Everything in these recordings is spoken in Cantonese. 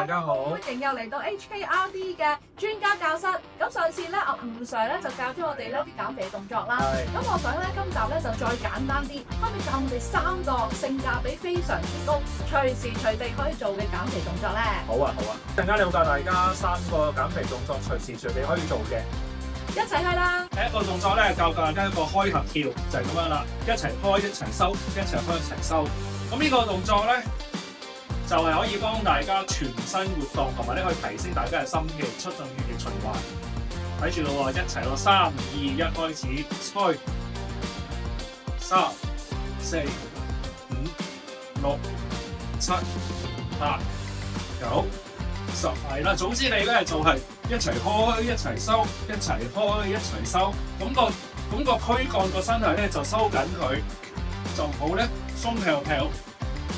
家好。歡迎又嚟到 HKRD 嘅專家教室。咁上次咧，阿吳 Sir 咧就教咗我哋呢啲減肥動作啦。咁我想咧今集咧就再簡單啲，可唔可以教我哋3個性價比非常之高、隨時隨地可以做嘅減肥動作咧？好啊，好啊。陣間你會教大家3個減肥動作，隨時隨地可以做嘅。一齊去啦！第一個動作咧，教大家一個開合跳，就係咁樣啦，一齊開一齊收，一齊開一齊收。咁呢個動作咧，就係可以幫大家全身活動，同埋咧可以提升大家嘅心氣，促進血液循環。睇住咯喎，一齊咯，3、2、1開始，開3、4、5、6、7、8、9、10，係啦。總之你咧就係一齊開一齊收，一齊開一齊收。咁個軀幹個身體咧就收緊佢，就唔好咧鬆飄飄。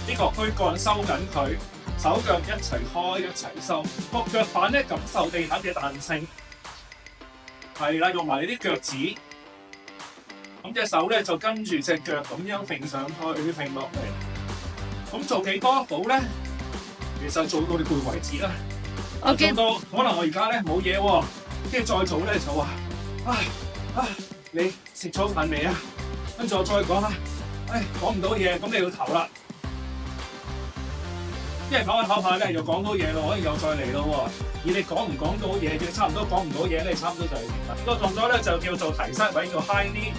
呢個軀幹收緊佢，手腳一齊開一齊收，個腳板咧感受地下嘅彈性，係啦，用埋你啲腳趾，咁隻手咧就跟住隻腳咁樣揈上去，揈落嚟。咁做幾多好咧？其實做到你攰為止啦。做到可能我而家咧冇嘢喎，跟住再做咧就話，你食咗飯未啊？跟住我再講啦，講唔到嘢，咁你要唞啦。因為唞下咧又講到嘢咯，可以又再嚟咯喎。而你講唔講到嘢，亦差唔多講唔到嘢咧，差唔多就係完啦。個動作咧就叫做提膝位，叫 high knee，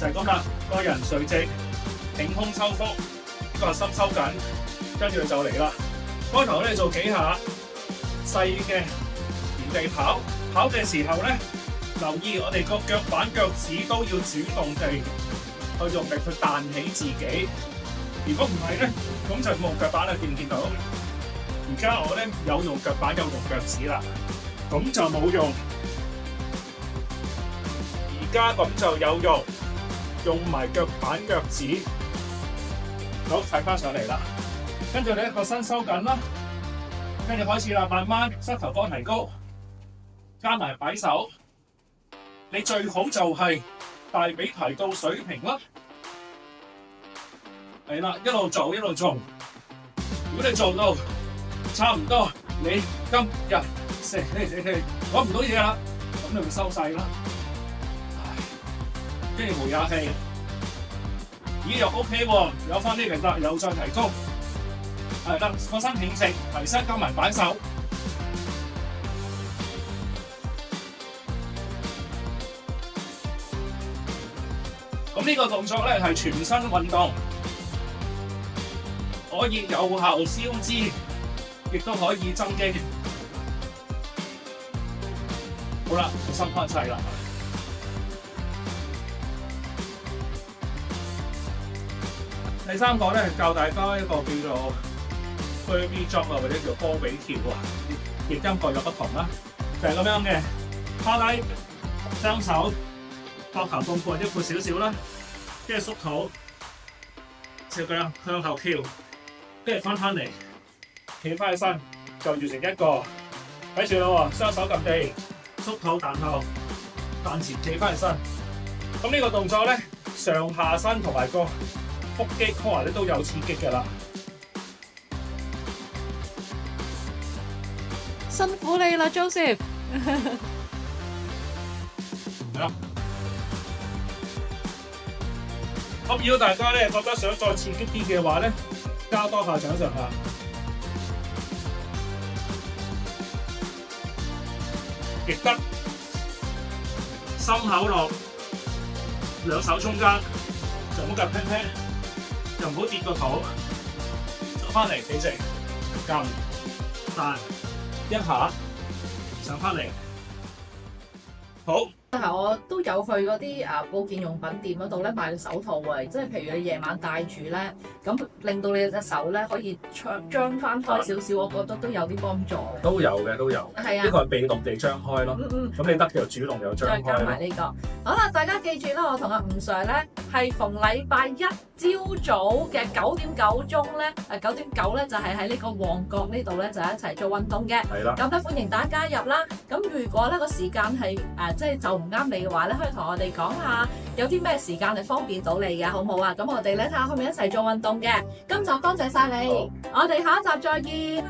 就係咁啦。個人垂直，挺胸收腹，個心收緊，跟住就嚟啦。開頭咧做幾下細嘅原地跑，跑嘅時候咧留意我哋個腳板腳趾都要主動地去用力去彈起自己。如果唔係咧，咁就冇腳板啦，見唔見到？而家我咧有用腳板，有用腳趾啦，咁就冇用。而家咁就有用，用埋腳板腳趾。好，睇翻上嚟啦。跟住你個身收緊啦，跟住開始啦，慢慢膝頭哥提高，加埋擺手。你最好就係大髀提到水平啦。係啦，一路做一路做。如果你做到差唔多，你今日講唔到嘢啦，咁你咪收細啦。跟住回下氣，咦又 OK 喎，有翻啲力啦，又再提高。係啦，個身挺直，提膝加埋擺手。咁呢個動作咧係全身運動。可以有效消脂，亦都可以增肌。好啦，心開齊啦。第3個咧，教大家一個叫做 burpee jump 啊，或者叫波比跳啊，譯音各有不同啦。就係咁樣嘅，趴低，雙手膊頭咁闊，一闊少少啦，跟住縮肚，隻腳向後翹。跟住翻嚟，企翻起身，就完成一個。睇住啦喎，雙手撳地，縮肚彈後，彈前企翻起身。咁呢個動作咧，上下身同埋個腹肌 core 咧都有刺激㗎啦。辛苦你啦 ，Joseph。係啦。咁如果大家咧覺得想再刺激啲嘅話咧，加多下掌上壓，亦得。心口落，兩手中間，就唔好夾平平，又唔好跌個肚，就翻嚟企直，撳彈一下，上翻嚟，好。我都有去嗰啲保健用品店嗰度咧買個手套啊，即係譬如你夜晚戴住咧，咁令到你隻手咧可以張翻開少少，我覺得都有啲幫助。都有嘅，都有。係啊，呢個係被動地張開咯。咁你得就主動又張開。再加埋呢個。好啦，大家記住啦，我同阿吳 Sir 咧係逢禮拜一朝早嘅9:09咧，9:09咧就係喺呢個旺角呢度咧就一齊做運動嘅。係啦。咁咧歡迎大家加入啦。咁如果呢個時間係即係就唔啱你嘅話咧，可以同我哋講下有啲咩時間係方便到你嘅，好唔好啊？咁我哋咧睇下可唔可以一齊做運動嘅。今集多謝晒你，我哋下一集再見。